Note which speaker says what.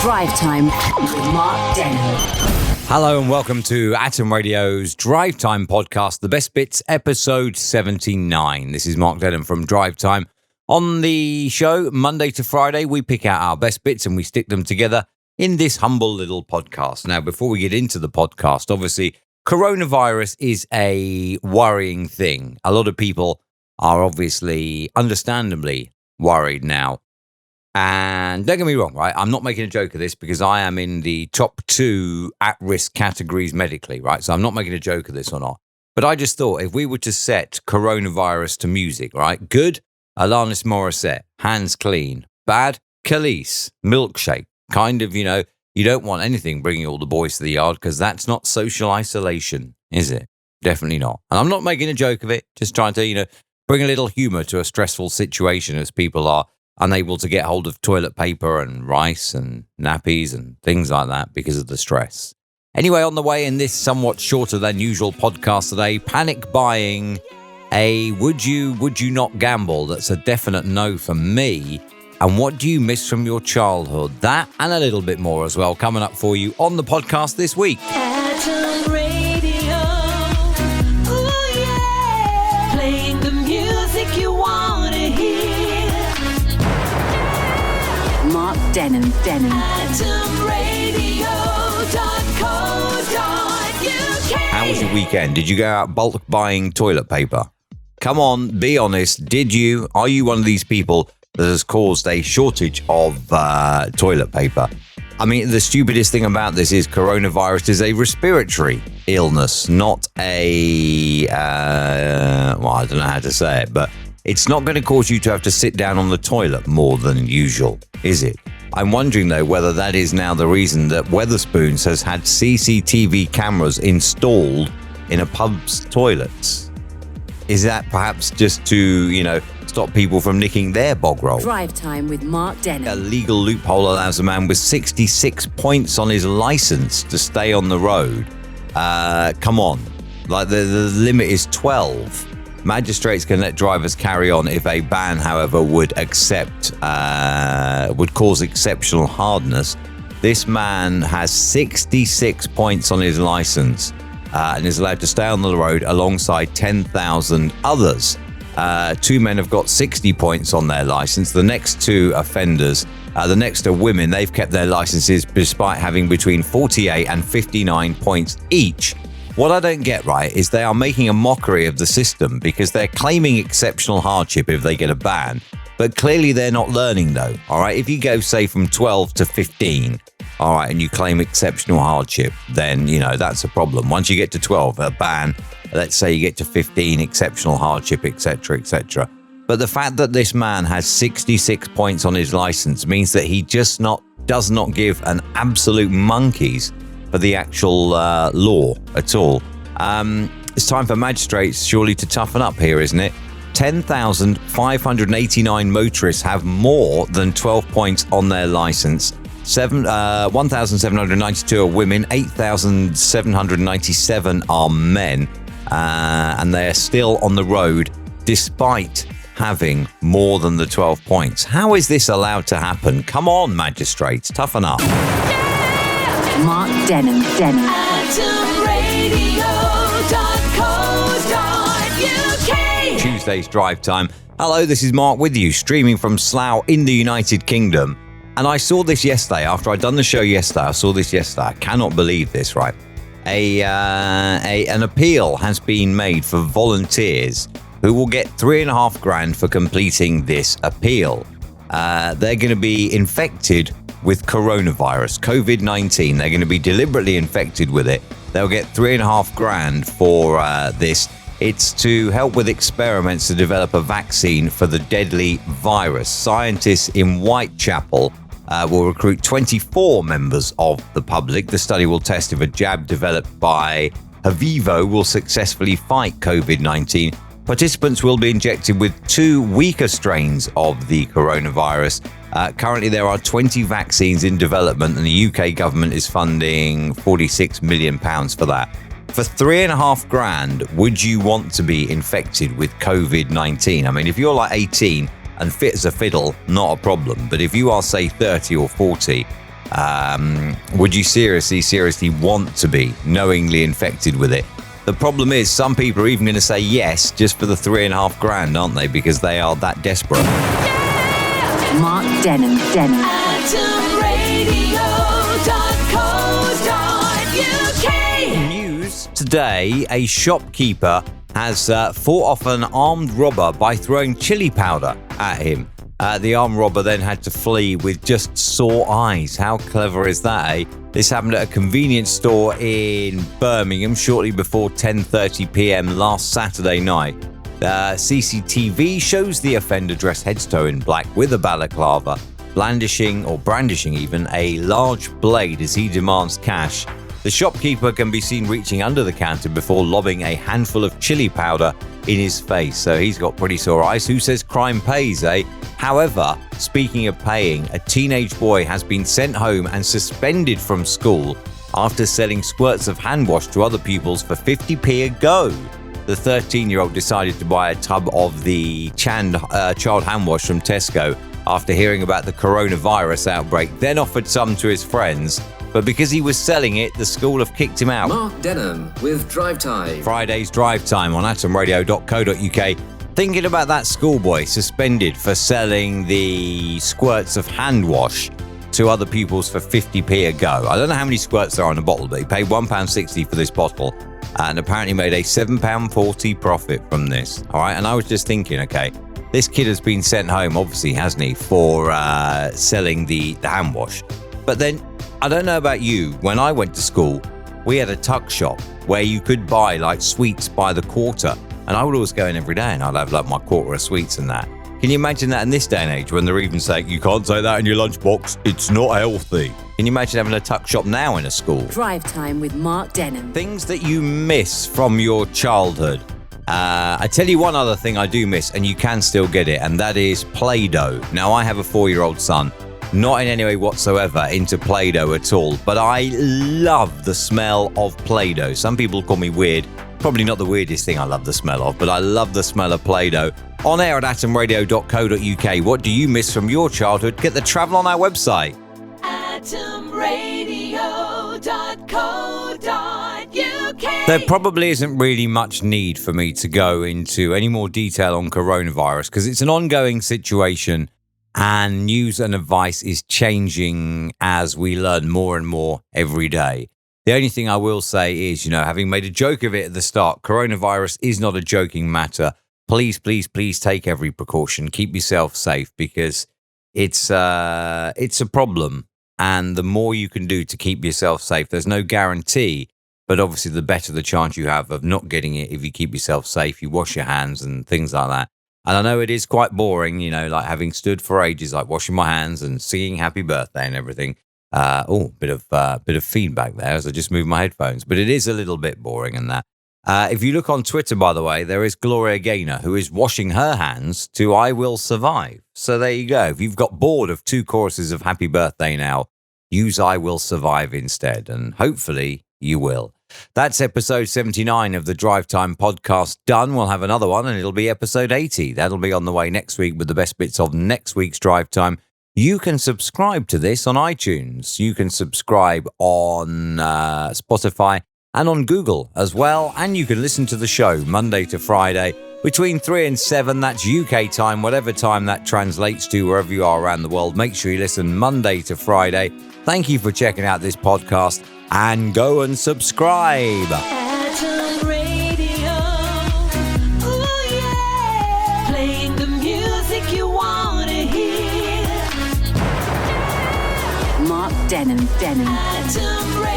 Speaker 1: Drivetime with Mark Denholm.
Speaker 2: Hello and welcome to Atom Radio's Drivetime podcast, The Best Bits, episode 79. This is Mark Denholm from Drivetime. On the show, Monday to Friday, we pick out our best bits and we stick them together in this humble little podcast. Now, before we get into the podcast, obviously, coronavirus is a worrying thing. A lot of people are obviously, understandably, worried now. And don't get me wrong, right? I'm not making a joke of this because I am in the top 2 at-risk categories medically, right? So I'm not making a joke of this or not. But I just thought if we were to set coronavirus to music, right? Good, Alanis Morissette, Hands Clean. Bad, Khalees, Milkshake. Kind of, you don't want anything bringing all the boys to the yard because that's not social isolation, is it? Definitely not. And I'm not making a joke of it, just trying to, bring a little humor to a stressful situation as people are unable to get hold of toilet paper and rice and nappies and things like that because of the stress. Anyway, on the way in this somewhat shorter than usual podcast today, panic buying a would you not gamble that's a definite no for me. And what do you miss from your childhood? That and a little bit more as well coming up for you on the podcast this week.
Speaker 3: Atom Radio. Ooh, yeah. Playing the music you want to hear.
Speaker 1: Mark Denholm.
Speaker 3: AtomRadio.co.uk.
Speaker 2: How was your weekend? Did you go out bulk buying toilet paper? Come on, be honest. Did you? Are you one of these people that has caused a shortage of toilet paper? I mean, the stupidest thing about this is coronavirus is a respiratory illness, not a, I don't know how to say it, but it's not going to cause you to have to sit down on the toilet more than usual, is it? I'm wondering, though, whether that is now the reason that Wetherspoons has had CCTV cameras installed in a pub's toilets. Is that perhaps just to, stop people from nicking their bog roll?
Speaker 1: Drivetime with Mark
Speaker 2: A
Speaker 1: Denholm.
Speaker 2: legal loophole allows a man with 66 points on his license to stay on the road. Come on. Like the limit is 12. Magistrates can let drivers carry on if a ban, however, would cause exceptional hardness. This man has 66 points on his license and is allowed to stay on the road alongside 10,000 others. 2 men have got 60 points on their license. The next 2 offenders, the next are women. They've kept their licenses despite having between 48 and 59 points each. What I don't get, right, is they are making a mockery of the system because they're claiming exceptional hardship if they get a ban. But clearly they're not learning, though, all right? If you go, say, from 12 to 15, all right, and you claim exceptional hardship, then, that's a problem. Once you get to 12, a ban, let's say you get to 15, exceptional hardship, etc., etc. But the fact that this man has 66 points on his license means that he just does not give an absolute monkeys for the actual law at all. It's time for magistrates surely to toughen up here, isn't it? 10,589 motorists have more than 12 points on their license. 1,792 are women, 8,797 are men, and they are still on the road despite having more than the 12 points. How is this allowed to happen? Come on, magistrates, toughen up.
Speaker 1: Mark Denholm.
Speaker 3: AtomRadio.co.uk.
Speaker 2: Tuesday's Drive Time. Hello, this is Mark with you, streaming from Slough in the United Kingdom. And I saw this yesterday, after I'd done the show yesterday, I cannot believe this, right? An appeal has been made for volunteers who will get $3,500 for completing this appeal. They're going to be infected with coronavirus, COVID-19. They're going to be deliberately infected with it. They'll get $3,500 for this. It's to help with experiments to develop a vaccine for the deadly virus. Scientists in Whitechapel will recruit 24 members of the public. The study will test if a jab developed by Havivo will successfully fight COVID-19. Participants will be injected with 2 weaker strains of the coronavirus. Currently, there are 20 vaccines in development, and the UK government is funding £46 million for that. For $3,500, would you want to be infected with COVID-19? I mean, if you're like 18 and fit as a fiddle, not a problem. But if you are, say, 30 or 40 Would you seriously want to be knowingly infected with it? The problem is some people are even going to say yes just for the $3.5 grand, aren't they? Because they are that desperate.
Speaker 1: Mark Denham.
Speaker 3: atomradio.co.uk.
Speaker 2: News today, a shopkeeper has fought off an armed robber by throwing chili powder at him. The armed robber then had to flee with just sore eyes. How clever is that, eh? This happened at a convenience store in Birmingham shortly before 10:30 p.m. last Saturday night. CCTV shows the offender dressed head to toe in black with a balaclava, brandishing even a large blade as he demands cash. The shopkeeper can be seen reaching under the counter before lobbing a handful of chili powder in his face. So he's got pretty sore eyes. Who says crime pays, eh? However, speaking of paying, a teenage boy has been sent home and suspended from school after selling squirts of hand wash to other pupils for 50p a go. The 13-year-old decided to buy a tub of the child hand wash from Tesco after hearing about the coronavirus outbreak, then offered some to his friends. But because he was selling it, the school have kicked him out.
Speaker 4: Mark Denham with Drivetime.
Speaker 2: Friday's Drivetime on atomradio.co.uk. Thinking about that schoolboy suspended for selling the squirts of hand wash to other pupils for 50p a go. I don't know how many squirts there are in a bottle, but he paid £1.60 for this bottle and apparently made a £7.40 profit from this. All right, and I was just thinking, okay, this kid has been sent home, obviously, hasn't he, for selling the hand wash. But then, I don't know about you, when I went to school, we had a tuck shop where you could buy like sweets by the quarter. And I would always go in every day and I'd have like my quarter of sweets and that. Can you imagine that in this day and age when they're even saying, you can't take that in your lunchbox, it's not healthy? Can you imagine having a tuck shop now in a school?
Speaker 1: Drive Time with Mark Denham.
Speaker 2: Things that you miss from your childhood. I tell you one other thing I do miss, and you can still get it, and that is Play-Doh. Now, I have a 4-year-old son, not in any way whatsoever into Play-Doh at all, but I love the smell of Play-Doh. Some people call me weird. Probably not the weirdest thing I love the smell of, but I love the smell of Play-Doh. On air at atomradio.co.uk. What do you miss from your childhood? Get the travel on our website.
Speaker 3: atomradio.co.uk.
Speaker 2: There probably isn't really much need for me to go into any more detail on coronavirus because it's an ongoing situation and news and advice is changing as we learn more and more every day. The only thing I will say is, having made a joke of it at the start, coronavirus is not a joking matter. Please, please, please take every precaution. Keep yourself safe because it's a problem. And the more you can do to keep yourself safe, there's no guarantee. But obviously, the better the chance you have of not getting it if you keep yourself safe, you wash your hands and things like that. And I know it is quite boring, like having stood for ages, like washing my hands and singing happy birthday and everything. Bit of feedback there as I just moved my headphones. But it is a little bit boring and that. If you look on Twitter, by the way, there is Gloria Gaynor, who is washing her hands to I Will Survive. So there you go. If you've got bored of 2 choruses of Happy Birthday now, use I Will Survive instead, and hopefully you will. That's episode 79 of the Drivetime podcast done. We'll have another one, and it'll be episode 80. That'll be on the way next week with the best bits of next week's Drivetime. You can subscribe to this on iTunes. You can subscribe on Spotify and on Google as well. And you can listen to the show Monday to Friday between 3 and 7. That's UK time, whatever time that translates to wherever you are around the world. Make sure you listen Monday to Friday. Thank you for checking out this podcast and go and subscribe.
Speaker 3: Atom Radio. Ooh, yeah. Playing the music you want to hear.
Speaker 1: Mark Denham.
Speaker 3: Atom Radio.